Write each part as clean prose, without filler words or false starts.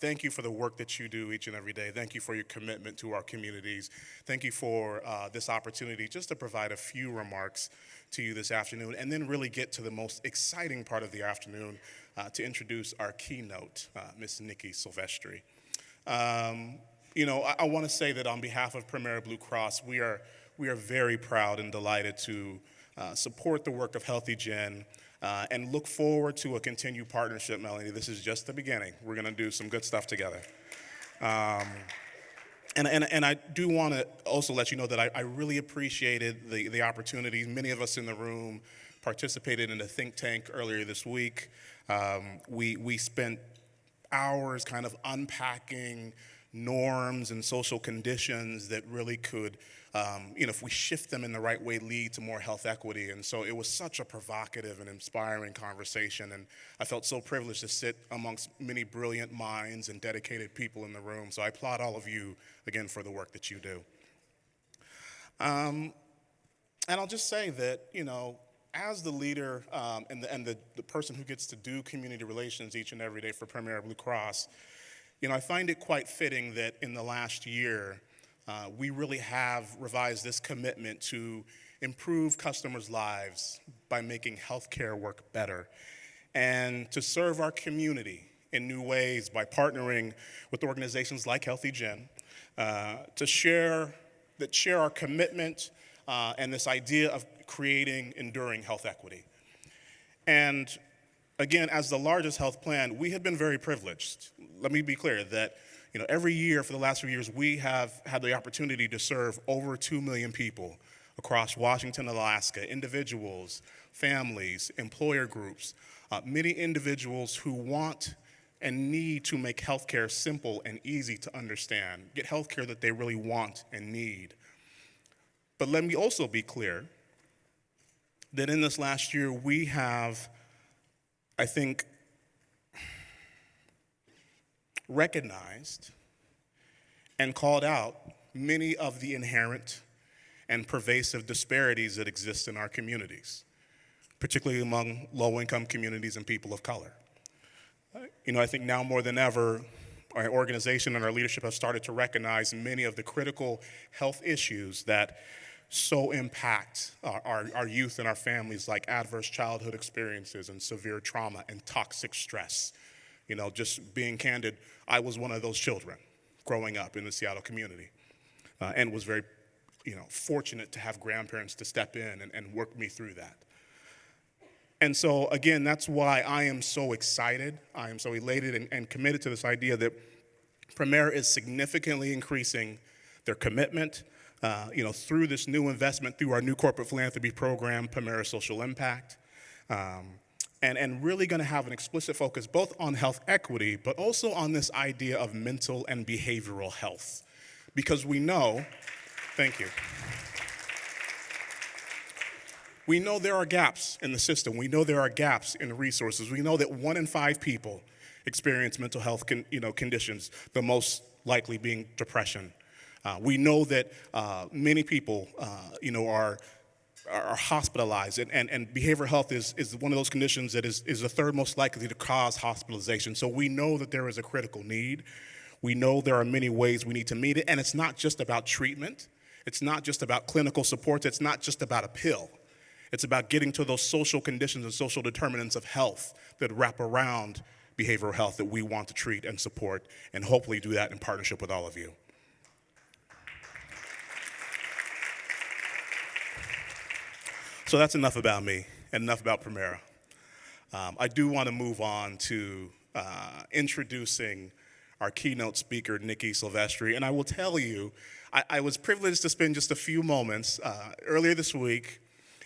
Thank you for the work that you do each and every day. Thank you for your commitment to our communities. Thank you for this opportunity just to provide a few remarks to you this afternoon, and then really get to the most exciting part of the afternoon to introduce our keynote, Ms. Nikki Silvestri. I want to say that on behalf of Premier Blue Cross, we are very proud and delighted to support the work of Healthy Gen and look forward to a continued partnership, Melanie. This is just the beginning. We're going to do some good stuff together. And I do want to also let you know that I really appreciated the opportunity. Many of us in the room participated in a think tank earlier this week. We spent hours kind of unpacking norms and social conditions that really could, if we shift them in the right way, lead to more health equity. And so it was such a provocative and inspiring conversation, and I felt so privileged to sit amongst many brilliant minds and dedicated people in the room. So I applaud all of you, again, for the work that you do. And I'll just say that, as the leader and the person who gets to do community relations each and every day for Premier Blue Cross, I find it quite fitting that in the last year, we really have revised this commitment to improve customers' lives by making healthcare work better, and to serve our community in new ways by partnering with organizations like Healthy Gen to share our commitment and this idea of creating enduring health equity. And again, as the largest health plan, we have been very privileged. Let me be clear that every year for the last few years, we have had the opportunity to serve over 2 million people across Washington, Alaska, individuals, families, employer groups, many individuals who want and need to make healthcare simple and easy to understand, get healthcare that they really want and need. But let me also be clear that in this last year, we have, I think, recognized and called out many of the inherent and pervasive disparities that exist in our communities, particularly among low-income communities and people of color. I think now more than ever, our organization and our leadership have started to recognize many of the critical health issues that so impact our youth and our families, like adverse childhood experiences and severe trauma and toxic stress. Just being candid, I was one of those children growing up in the Seattle community and was very, fortunate to have grandparents to step in and work me through that. And so, again, that's why I am so excited. I am so elated and committed to this idea that Premier is significantly increasing their commitment, through this new investment, through our new corporate philanthropy program, Premier Social Impact, and really going to have an explicit focus both on health equity, but also on this idea of mental and behavioral health. Because we know, thank you. We know there are gaps in the system. We know there are gaps in resources. We know that 1 in 5 people experience mental health conditions, the most likely being depression. We know that many people, are hospitalized, and behavioral health is one of those conditions that is the third most likely to cause hospitalization. So we know that there is a critical need. We know there are many ways we need to meet it, and it's not just about treatment. It's not just about clinical support. It's not just about a pill. It's about getting to those social conditions and social determinants of health that wrap around behavioral health that we want to treat and support, and hopefully do that in partnership with all of you. So that's enough about me and enough about Premier. I do want to move on to introducing our keynote speaker, Nikki Silvestri. And I will tell you, I was privileged to spend just a few moments earlier this week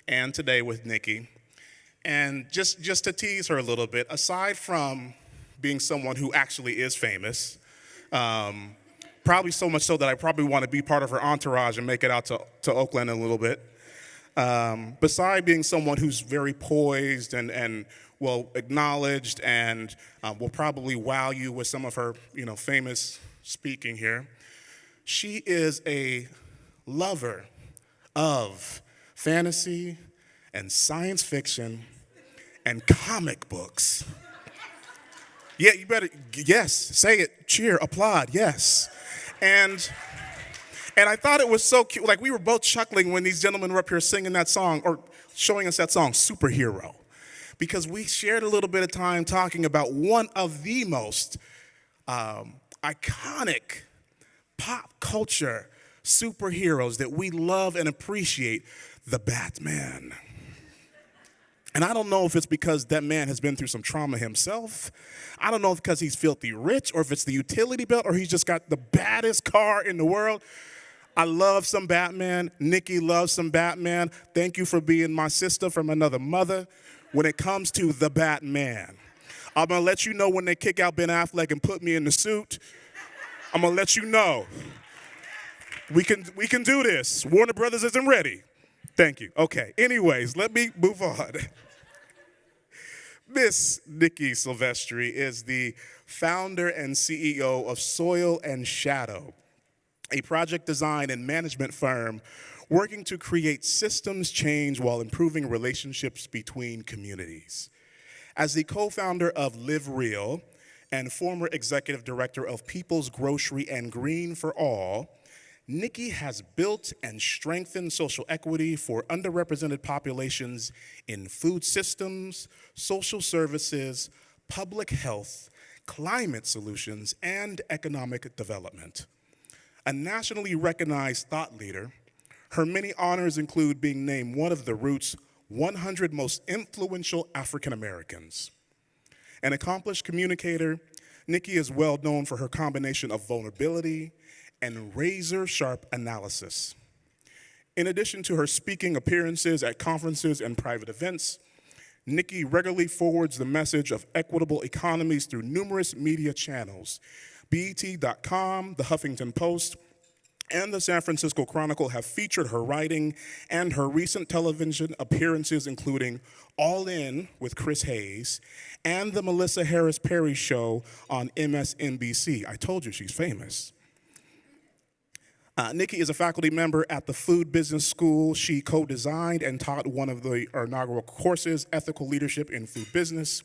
and today with Nikki. And just to tease her a little bit, aside from being someone who actually is famous, probably so much so that I probably want to be part of her entourage and make it out to Oakland in a little bit. Beside being someone who's very poised and well acknowledged and will probably wow you with some of her famous speaking here, she is a lover of fantasy and science fiction and comic books. Yeah, you better, yes, say it, cheer, applaud, yes. And and I thought it was so cute. Like we were both chuckling when these gentlemen were up here singing that song or showing us that song, Superhero. Because we shared a little bit of time talking about one of the most iconic pop culture superheroes that we love and appreciate, the Batman. And I don't know if it's because that man has been through some trauma himself. I don't know if it's because he's filthy rich or if it's the utility belt or he's just got the baddest car in the world. I love some Batman. Nikki loves some Batman. Thank you for being my sister from another mother when it comes to the Batman. I'm going to let you know when they kick out Ben Affleck and put me in the suit. I'm going to let you know. We can do this. Warner Brothers isn't ready. Thank you. Okay. Anyways, let me move on. Miss Nikki Silvestri is the founder and CEO of Soil and Shadow, a project design and management firm working to create systems change while improving relationships between communities. As the co-founder of Live Real and former executive director of People's Grocery and Green for All, Nikki has built and strengthened social equity for underrepresented populations in food systems, social services, public health, climate solutions, and economic development. A nationally recognized thought leader, her many honors include being named one of the Root's 100 most influential African Americans. An accomplished communicator, Nikki is well known for her combination of vulnerability and razor-sharp analysis. In addition to her speaking appearances at conferences and private events, Nikki regularly forwards the message of equitable economies through numerous media channels. BET.com, The Huffington Post, and the San Francisco Chronicle have featured her writing and her recent television appearances, including All In with Chris Hayes and the Melissa Harris Perry Show on MSNBC. I told you she's famous. Nikki is a faculty member at the Food Business School. She co-designed and taught one of the inaugural courses, Ethical Leadership in Food Business.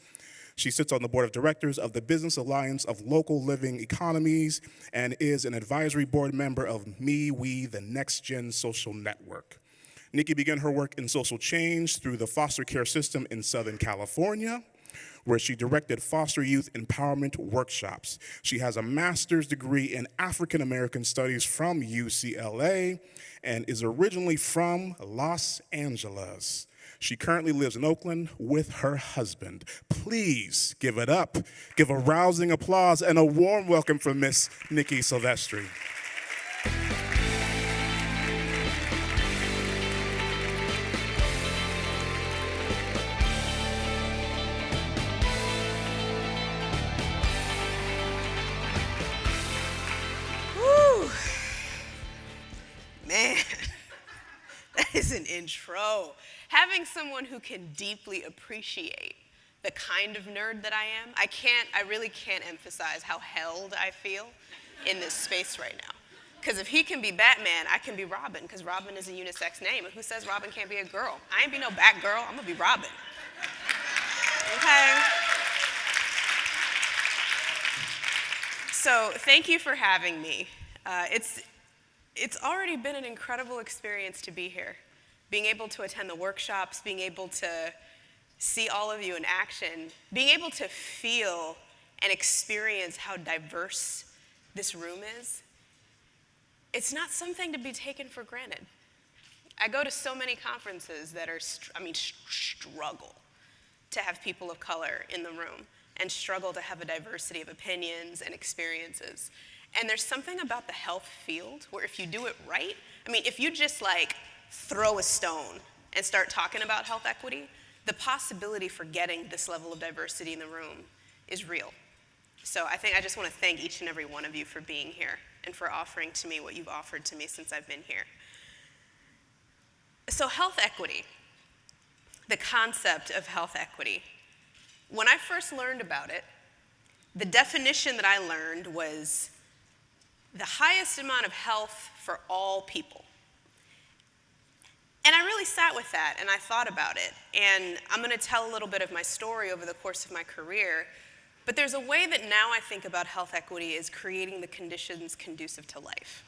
She sits on the board of directors of the Business Alliance of Local Living Economies and is an advisory board member of Me, We, the Next Gen Social Network. Nikki began her work in social change through the foster care system in Southern California, where she directed foster youth empowerment workshops. She has a master's degree in African American Studies from UCLA and is originally from Los Angeles. She currently lives in Oakland with her husband. Please give it up. Give a rousing applause and a warm welcome for Miss Nikki Silvestri. Man, that is an intro. Having someone who can deeply appreciate the kind of nerd that I am, I really can't emphasize how held I feel in this space right now. Because if he can be Batman, I can be Robin, because Robin is a unisex name. And who says Robin can't be a girl? I ain't be no Batgirl, I'm gonna be Robin. Okay? So thank you for having me. It's already been an incredible experience to be here. Being able to attend the workshops, being able to see all of you in action, being able to feel and experience how diverse this room is, it's not something to be taken for granted. I go to so many conferences that struggle to have people of color in the room and struggle to have a diversity of opinions and experiences. And there's something about the health field where if you do it right, if you just throw a stone and start talking about health equity, the possibility for getting this level of diversity in the room is real. So I just want to thank each and every one of you for being here and for offering to me what you've offered to me since I've been here. So health equity, the concept of health equity. When I first learned about it, the definition that I learned was the highest amount of health for all people. And I really sat with that and I thought about it. And I'm going to tell a little bit of my story over the course of my career. But there's a way that now I think about health equity as creating the conditions conducive to life.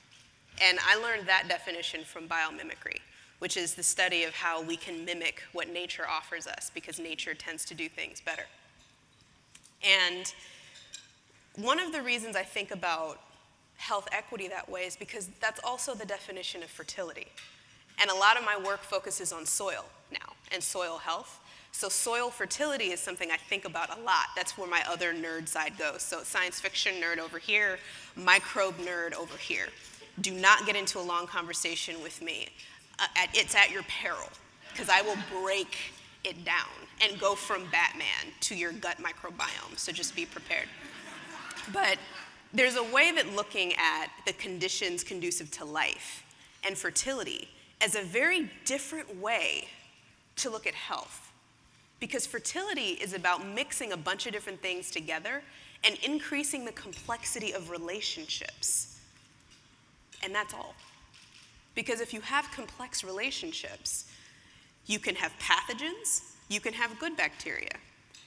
And I learned that definition from biomimicry, which is the study of how we can mimic what nature offers us because nature tends to do things better. And one of the reasons I think about health equity that way is because that's also the definition of fertility. And a lot of my work focuses on soil now and soil health. So soil fertility is something I think about a lot. That's where my other nerd side goes. So science fiction nerd over here, microbe nerd over here. Do not get into a long conversation with me. It's at your peril, because I will break it down and go from Batman to your gut microbiome. So just be prepared. But there's a way that looking at the conditions conducive to life and fertility as a very different way to look at health. Because fertility is about mixing a bunch of different things together and increasing the complexity of relationships. And that's all. Because if you have complex relationships, you can have pathogens, you can have good bacteria.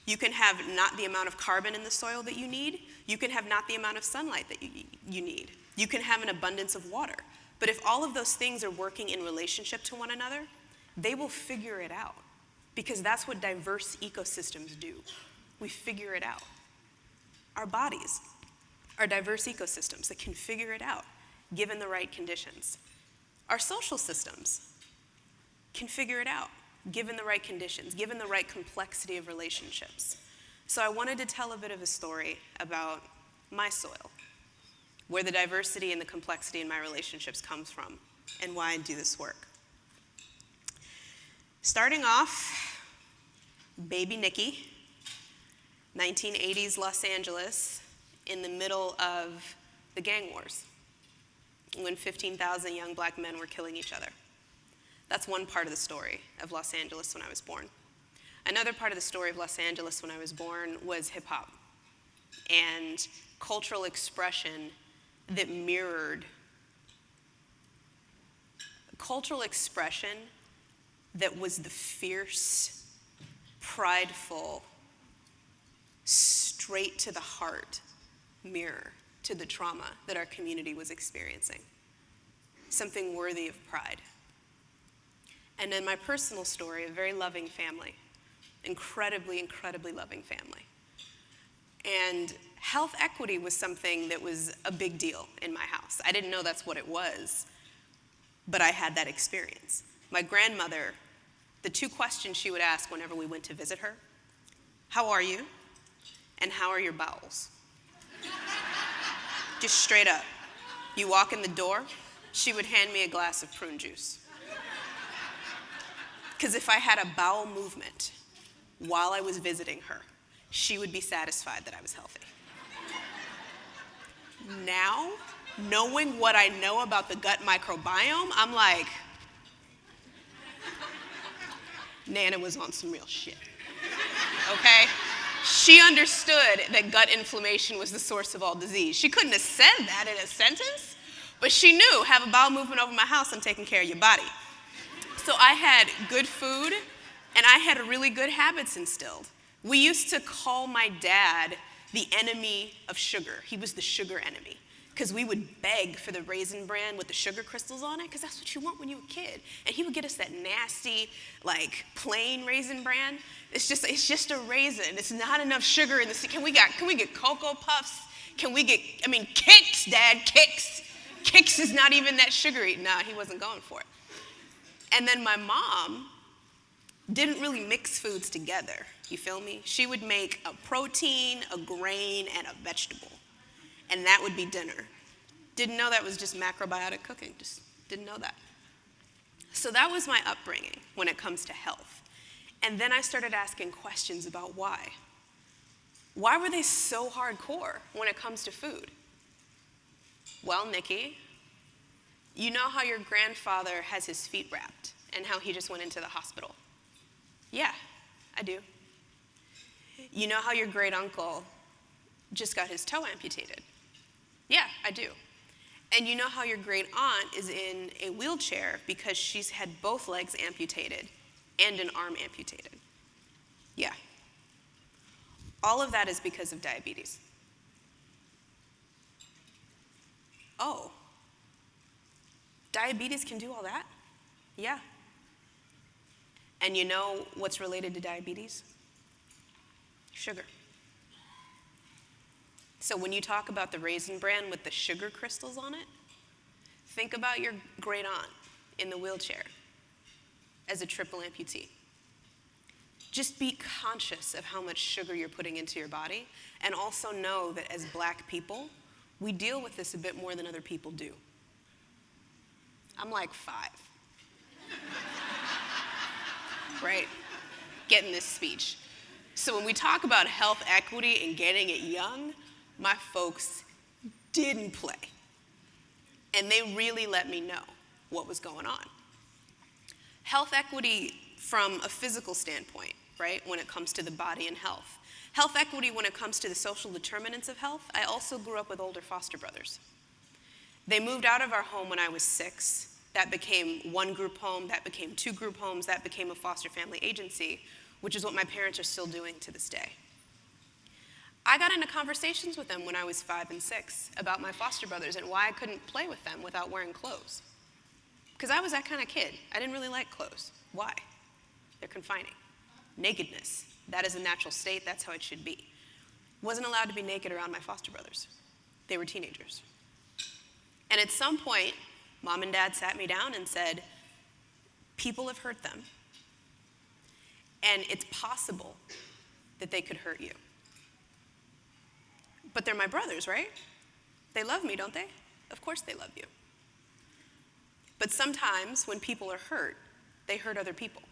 You can have not the amount of carbon in the soil that you need. You can have not the amount of sunlight that you need. You can have an abundance of water. But if all of those things are working in relationship to one another, they will figure it out. Because that's what diverse ecosystems do. We figure it out. Our bodies are diverse ecosystems that can figure it out, given the right conditions. Our social systems can figure it out, given the right conditions, given the right complexity of relationships. So I wanted to tell a bit of a story about my soil, where the diversity and the complexity in my relationships comes from, and why I do this work. Starting off, baby Nikki, 1980s Los Angeles, in the middle of the gang wars, when 15,000 young black men were killing each other. That's one part of the story of Los Angeles when I was born. Another part of the story of Los Angeles when I was born was hip hop and cultural expression that mirrored cultural expression that was the fierce, prideful, straight to the heart mirror to the trauma that our community was experiencing. Something worthy of pride. And in my personal story, a very loving family, incredibly, incredibly loving family. And health equity was something that was a big deal in my house. I didn't know that's what it was, but I had that experience. My grandmother, the two questions she would ask whenever we went to visit her, how are you? And how are your bowels? Just straight up. You walk in the door, she would hand me a glass of prune juice. Because if I had a bowel movement while I was visiting her, she would be satisfied that I was healthy. Now, knowing what I know about the gut microbiome, I'm like, Nana was on some real shit, okay? She understood that gut inflammation was the source of all disease. She couldn't have said that in a sentence, but she knew, have a bowel movement over my house, I'm taking care of your body. So I had good food, and I had really good habits instilled. We used to call my dad the enemy of sugar. He was the sugar enemy, because we would beg for the Raisin Bran with the sugar crystals on it, because that's what you want when you're a kid. And he would get us that nasty, like, plain Raisin Bran. It's just a raisin. It's not enough sugar in the Can we get Cocoa Puffs? Kix, Dad, Kix. Kix is not even that sugary. Nah, he wasn't going for it. And then my mom didn't really mix foods together, you feel me? She would make a protein, a grain, and a vegetable. And that would be dinner. Didn't know that was just macrobiotic cooking, just didn't know that. So that was my upbringing when it comes to health. And then I started asking questions about why. Why were they so hardcore when it comes to food? Well, Nikki, you know how your grandfather has his feet wrapped and how he just went into the hospital? Yeah, I do. You know how your great uncle just got his toe amputated? Yeah, I do. And you know how your great aunt is in a wheelchair because she's had both legs amputated and an arm amputated? Yeah. All of that is because of diabetes. Oh, diabetes can do all that? Yeah. And you know what's related to diabetes? Sugar. So when you talk about the Raisin Bran with the sugar crystals on it, think about your great aunt in the wheelchair as a triple amputee. Just be conscious of how much sugar you're putting into your body, and also know that as Black people, we deal with this a bit more than other people do. I'm like 5. Right? Getting this speech. So when we talk about health equity and getting it young, my folks didn't play. And they really let me know what was going on. Health equity from a physical standpoint, right, when it comes to the body and health. Health equity when it comes to the social determinants of health. I also grew up with older foster brothers. They moved out of our home when I was 6. That became one group home, that became 2 group homes, that became a foster family agency, which is what my parents are still doing to this day. I got into conversations with them when I was 5 and 6 about my foster brothers and why I couldn't play with them without wearing clothes. Because I was that kind of kid. I didn't really like clothes. Why? They're confining. Nakedness. That is a natural state. That's how it should be. Wasn't allowed to be naked around my foster brothers. They were teenagers. And at some point, Mom and Dad sat me down and said, people have hurt them, and it's possible that they could hurt you. But they're my brothers, right? They love me, don't they? Of course they love you. But sometimes when people are hurt, they hurt other people.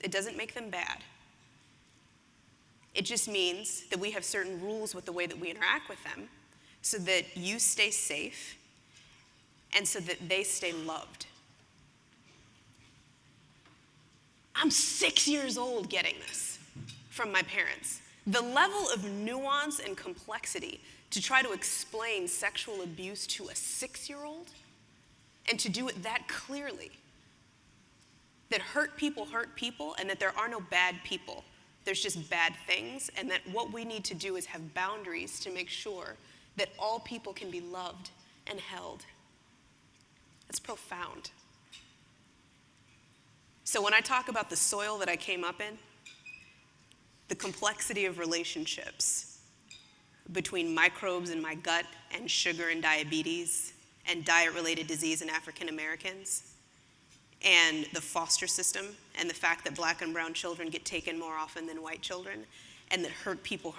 It doesn't make them bad. It just means that we have certain rules with the way that we interact with them so that you stay safe and so that they stay loved. I'm 6 years old getting this from my parents. The level of nuance and complexity to try to explain sexual abuse to a 6-year-old and to do it that clearly, that hurt people, and that there are no bad people. There's just bad things, and that what we need to do is have boundaries to make sure that all people can be loved and held. That's profound. So when I talk about the soil that I came up in, the complexity of relationships between microbes in my gut and sugar and diabetes and diet-related disease in African Americans, and the foster system and the fact that Black and brown children get taken more often than white children, and that hurt people,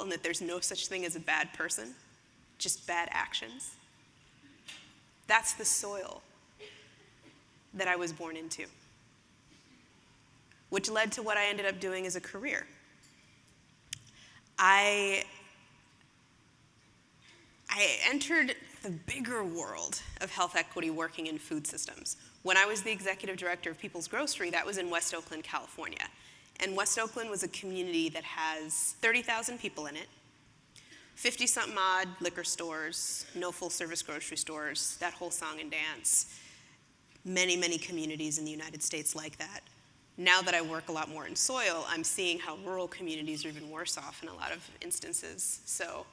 and that there's no such thing as a bad person, just bad actions. That's the soil that I was born into, which led to what I ended up doing as a career. I entered the bigger world of health equity working in food systems. When I was the executive director of People's Grocery, that was in West Oakland, California. And West Oakland was a community that has 30,000 people in it, 50-something odd liquor stores, no full-service grocery stores, that whole song and dance. Many, many communities in the United States like that. Now that I work a lot more in soil, I'm seeing how rural communities are even worse off in a lot of instances. So,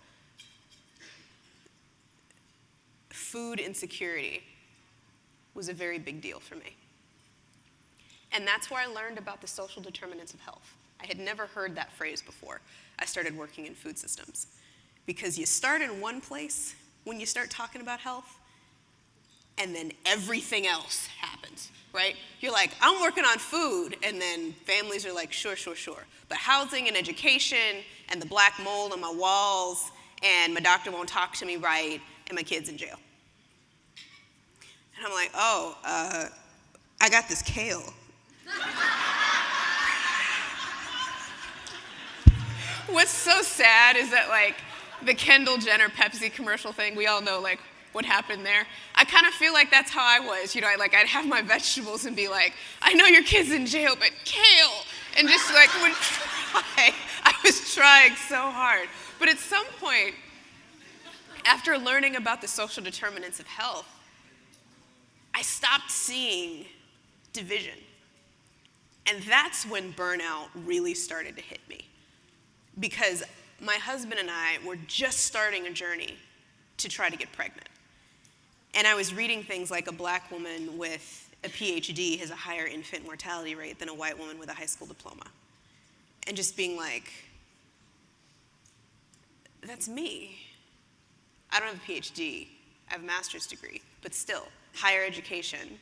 food insecurity was a very big deal for me. And that's where I learned about the social determinants of health. I had never heard that phrase before. I started working in food systems. Because you start in one place when you start talking about health, and then everything else happens, right? You're like, I'm working on food, and then families are like, sure. But housing and education, and the black mold on my walls, and my doctor won't talk to me right, and my kid's in jail. And I'm like, I got this kale. What's so sad is that, like, the Kendall Jenner Pepsi commercial thing, we all know, like, what happened there. I kind of feel like that's how I was. You know, I'd have my vegetables and be like, I know your kid's in jail, but kale. And just, like, would try. I was trying so hard. But at some point, after learning about the social determinants of health, I stopped seeing division. And that's when burnout really started to hit me. Because my husband and I were just starting a journey to try to get pregnant. And I was reading things like a black woman with a PhD has a higher infant mortality rate than a white woman with a high school diploma. And just being like, that's me. I don't have a PhD, I have a master's degree, but still, higher education.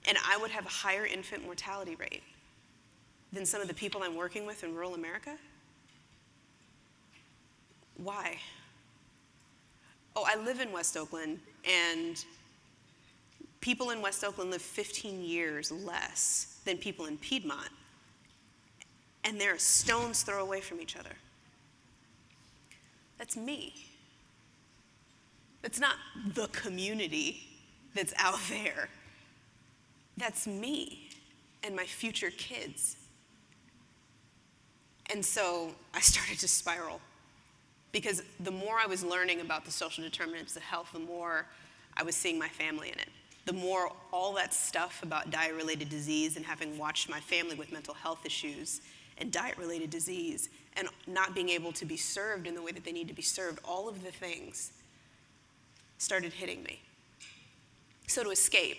And I would have a higher infant mortality rate than some of the people I'm working with in rural America? Why? Oh, I live in West Oakland, and people in West Oakland live 15 years less than people in Piedmont, and they're a stone's throw away from each other. That's me. That's not the community that's out there. That's me and my future kids. And so I started to spiral, because the more I was learning about the social determinants of health, the more I was seeing my family in it. The more all that stuff about diet-related disease, and having watched my family with mental health issues and diet-related disease and not being able to be served in the way that they need to be served, all of the things started hitting me. So to escape,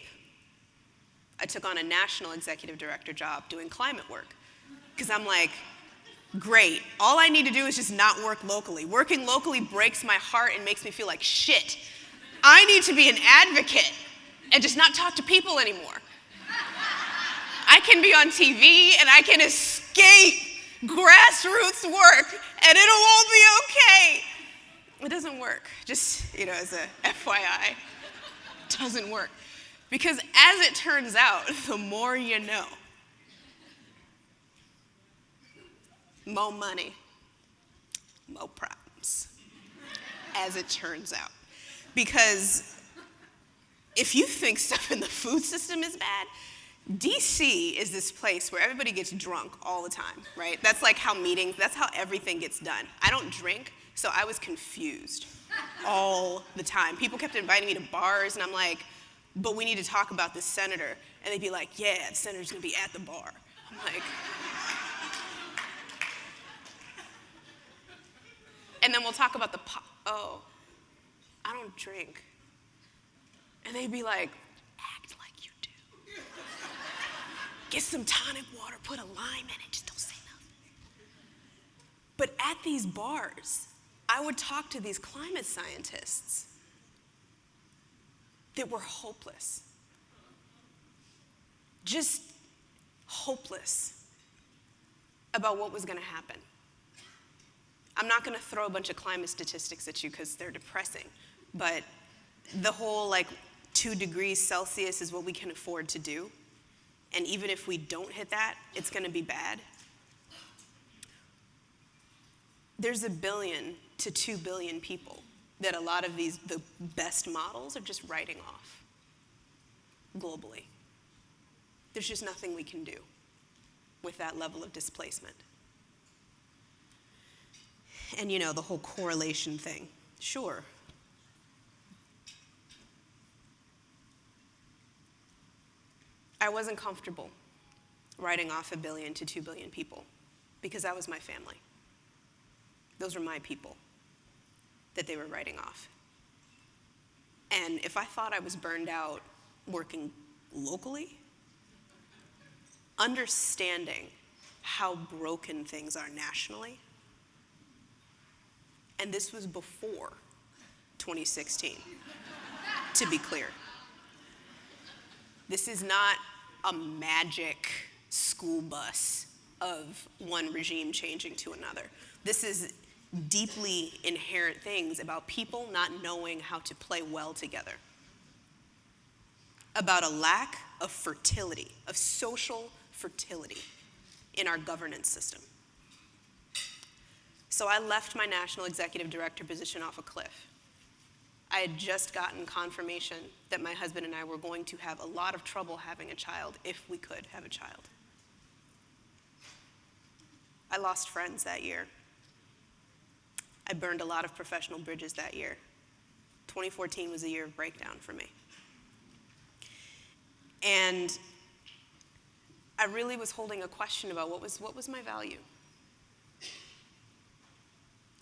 I took on a national executive director job doing climate work, because I'm like, great, all I need to do is just not work locally. Working locally breaks my heart and makes me feel like shit. I need to be an advocate and just not talk to people anymore. I can be on TV and I can escape grassroots work and it won't be okay. It doesn't work, just, as a FYI, it doesn't work. Because as it turns out, the more you know, more money, more problems, as it turns out. Because if you think stuff in the food system is bad, DC is this place where everybody gets drunk all the time, right? That's like how that's how everything gets done. I don't drink, so I was confused all the time. People kept inviting me to bars, and I'm like, but we need to talk about this senator. And they'd be like, yeah, the senator's gonna be at the bar. I'm like, and then we'll talk about oh, I don't drink. And they'd be like, act like you do. Get some tonic water, put a lime in it, just don't say nothing. But at these bars, I would talk to these climate scientists that were hopeless. Just hopeless about what was gonna happen. I'm not gonna throw a bunch of climate statistics at you because they're depressing, but the whole 2 degrees Celsius is what we can afford to do. And even if we don't hit that, it's gonna be bad. There's 1 billion to 2 billion people that a lot of the best models are just writing off globally. There's just nothing we can do with that level of displacement. And the whole correlation thing, sure. I wasn't comfortable writing off 1 billion to 2 billion people, because that was my family. Those were my people that they were writing off. And if I thought I was burned out working locally, understanding how broken things are nationally, and this was before 2016, to be clear. This is not a magic school bus of one regime changing to another. This is deeply inherent things about people not knowing how to play well together, about a lack of fertility, of social fertility in our governance system. So I left my national executive director position off a cliff. I had just gotten confirmation that my husband and I were going to have a lot of trouble having a child if we could have a child. I lost friends that year. I burned a lot of professional bridges that year. 2014 was a year of breakdown for me. And I really was holding a question about what was my value?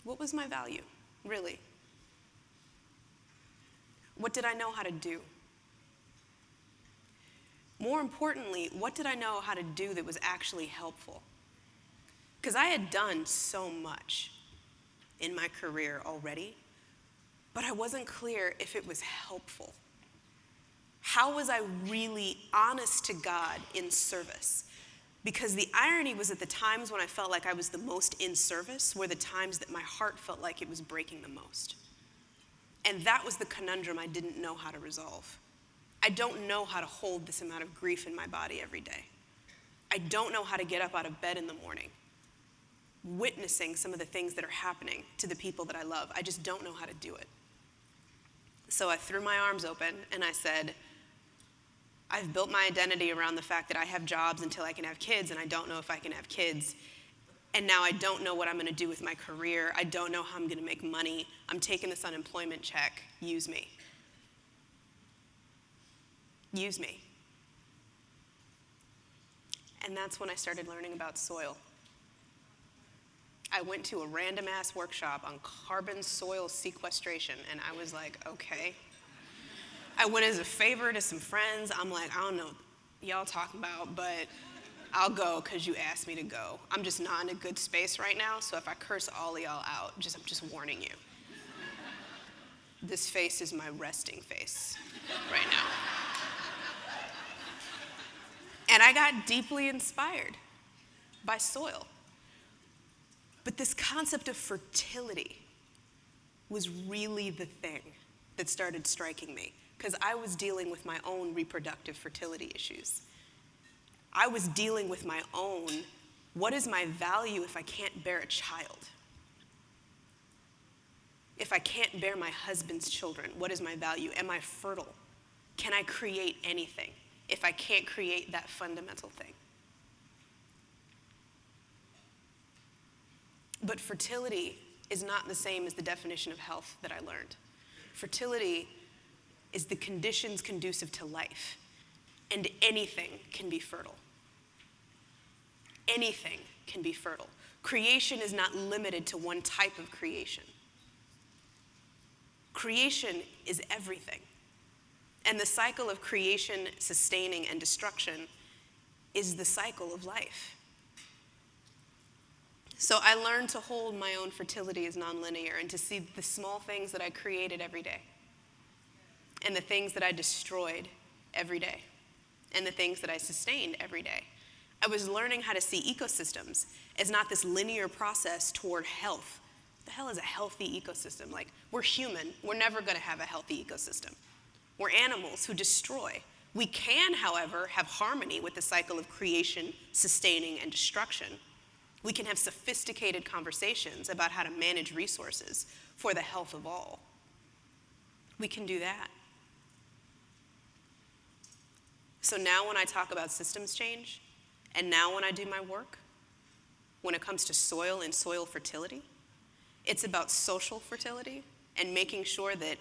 What was my value, really? What did I know how to do? More importantly, what did I know how to do that was actually helpful? Because I had done so much in my career already, but I wasn't clear if it was helpful. How was I really honest to God in service? Because the irony was that the times when I felt like I was the most in service were the times that my heart felt like it was breaking the most. And that was the conundrum I didn't know how to resolve. I don't know how to hold this amount of grief in my body every day. I don't know how to get up out of bed in the morning, witnessing some of the things that are happening to the people that I love. I just don't know how to do it. So I threw my arms open and I said, I've built my identity around the fact that I have jobs until I can have kids, and I don't know if I can have kids. And now I don't know what I'm gonna do with my career. I don't know how I'm gonna make money. I'm taking this unemployment check. Use me. Use me. And that's when I started learning about soil. I went to a random ass workshop on carbon soil sequestration, and I was like, okay. I went as a favor to some friends. I'm like, I don't know what y'all talking about, but I'll go because you asked me to go. I'm just not in a good space right now, so if I curse all of y'all out, I'm just warning you. This face is my resting face right now. And I got deeply inspired by soil. But this concept of fertility was really the thing that started striking me, because I was dealing with my own reproductive fertility issues. I was dealing with my own, what is my value if I can't bear a child? If I can't bear my husband's children, what is my value? Am I fertile? Can I create anything if I can't create that fundamental thing? But fertility is not the same as the definition of health that I learned. Fertility is the conditions conducive to life, and anything can be fertile. Anything can be fertile. Creation is not limited to one type of creation. Creation is everything. And the cycle of creation, sustaining, and destruction is the cycle of life. So I learned to hold my own fertility as nonlinear and to see the small things that I created every day and the things that I destroyed every day and the things that I sustained every day. I was learning how to see ecosystems as not this linear process toward health. What the hell is a healthy ecosystem? Like, we're human. We're never going to have a healthy ecosystem. We're animals who destroy. We can, however, have harmony with the cycle of creation, sustaining, and destruction. We can have sophisticated conversations about how to manage resources for the health of all. We can do that. So now when I talk about systems change, and now when I do my work, when it comes to soil and soil fertility, it's about social fertility and making sure that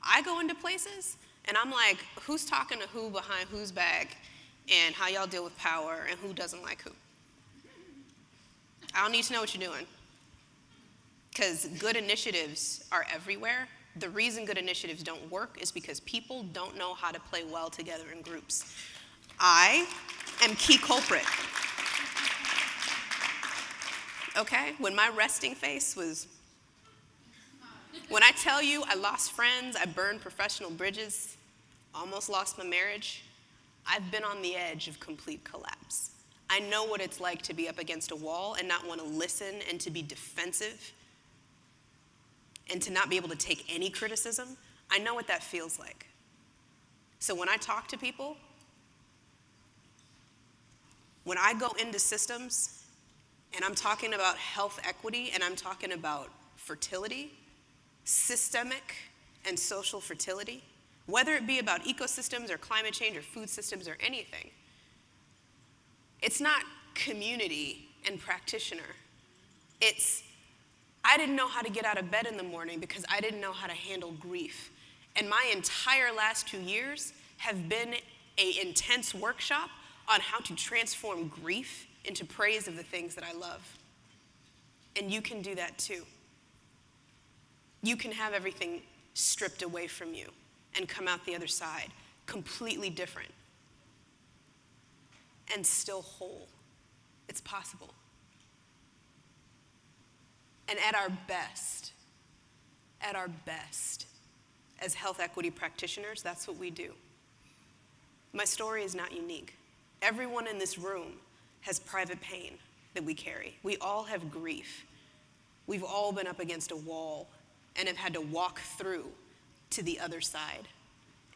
I go into places and I'm like, who's talking to who behind whose back, and how y'all deal with power, and who doesn't like who. I don't need to know what you're doing, because good initiatives are everywhere. The reason good initiatives don't work is because people don't know how to play well together in groups. I am key culprit. Okay? When my resting face was, when I tell you I lost friends, I burned professional bridges, almost lost my marriage, I've been on the edge of complete collapse. I know what it's like to be up against a wall and not want to listen and to be defensive and to not be able to take any criticism. I know what that feels like. So when I talk to people, when I go into systems and I'm talking about health equity and I'm talking about fertility, systemic and social fertility, whether it be about ecosystems or climate change or food systems or anything, it's not community and practitioner. It's, I didn't know how to get out of bed in the morning because I didn't know how to handle grief. And my entire last 2 years have been an intense workshop on how to transform grief into praise of the things that I love. And you can do that too. you can have everything stripped away from you and come out the other side completely different and still whole. It's possible. And at our best, as health equity practitioners, that's what we do. My story is not unique. Everyone in this room has private pain that we carry. We all have grief. We've all been up against a wall and have had to walk through to the other side.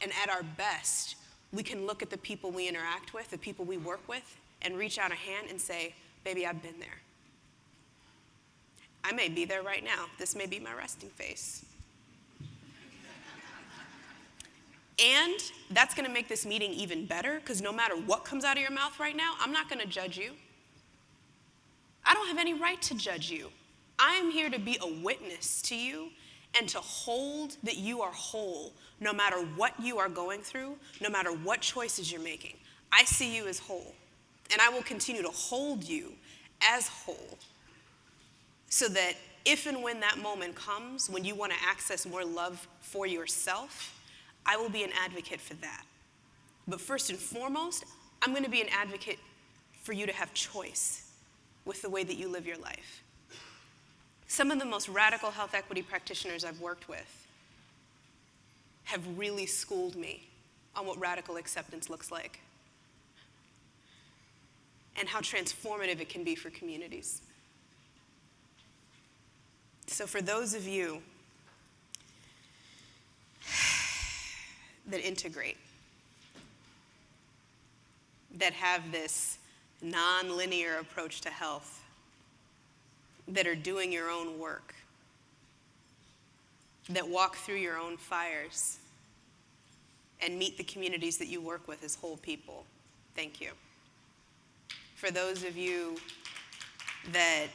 And at our best, we can look at the people we interact with, the people we work with, and reach out a hand and say, baby, I've been there. I may be there right now. This may be my resting face. And that's going to make this meeting even better, because no matter what comes out of your mouth right now, I'm not going to judge you. I don't have any right to judge you. I am here to be a witness to you and to hold that you are whole no matter what you are going through, no matter what choices you're making. I see you as whole, and I will continue to hold you as whole so that if and when that moment comes, when you want to access more love for yourself, I will be an advocate for that. But first and foremost, I'm going to be an advocate for you to have choice with the way that you live your life. Some of the most radical health equity practitioners I've worked with have really schooled me on what radical acceptance looks like and how transformative it can be for communities. So for those of you that integrate, that have this non-linear approach to health, that are doing your own work, that walk through your own fires, and meet the communities that you work with as whole people, thank you. For those of you that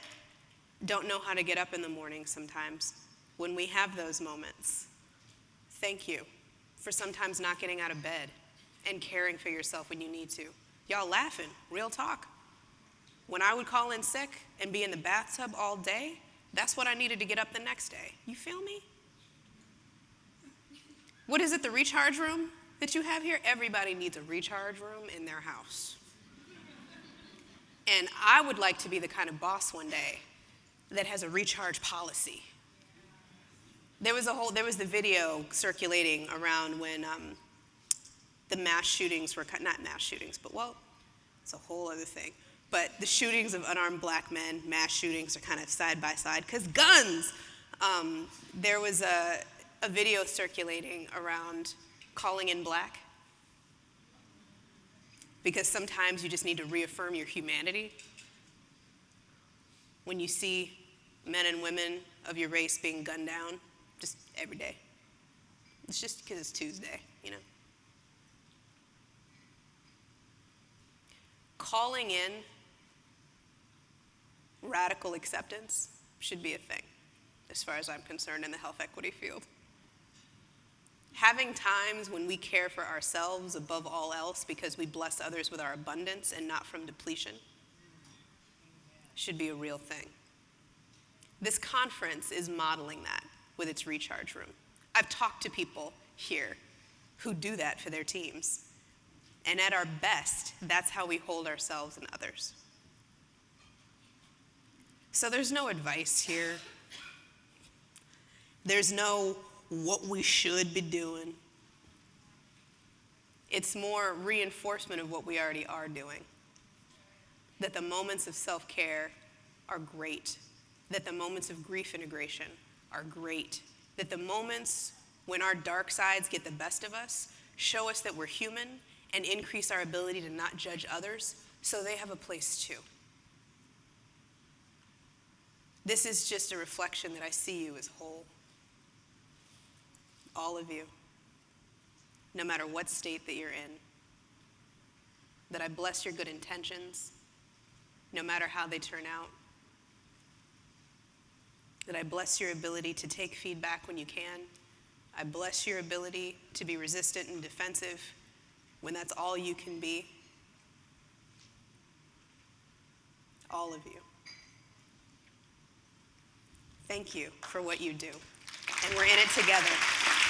don't know how to get up in the morning sometimes, when we have those moments, thank you for sometimes not getting out of bed and caring for yourself when you need to. Y'all laughing, real talk. When I would call in sick and be in the bathtub all day, that's what I needed to get up the next day. You feel me? What is it, the recharge room that you have here? Everybody needs a recharge room in their house. And I would like to be the kind of boss one day that has a recharge policy. There was the video circulating around when the mass shootings were, not mass shootings, but well, it's a whole other thing. But the shootings of unarmed black men, mass shootings are kind of side by side, because guns. There was a video circulating around calling in black, because sometimes you just need to reaffirm your humanity. When you see men and women of your race being gunned down, just every day. It's just because it's Tuesday, you know. Calling in radical acceptance should be a thing, as far as I'm concerned, in the health equity field. Having times when we care for ourselves above all else because we bless others with our abundance and not from depletion should be a real thing. This conference is modeling that with its recharge room. I've talked to people here who do that for their teams. And at our best, that's how we hold ourselves and others. So there's no advice here. There's no what we should be doing. It's more reinforcement of what we already are doing. That the moments of self-care are great. That the moments of grief integration are great. That the moments when our dark sides get the best of us show us that we're human and increase our ability to not judge others so they have a place too. This is just a reflection that I see you as whole. All of you, no matter what state that you're in. That I bless your good intentions, no matter how they turn out. That I bless your ability to take feedback when you can. I bless your ability to be resistant and defensive when that's all you can be. All of you. Thank you for what you do. and we're in it together.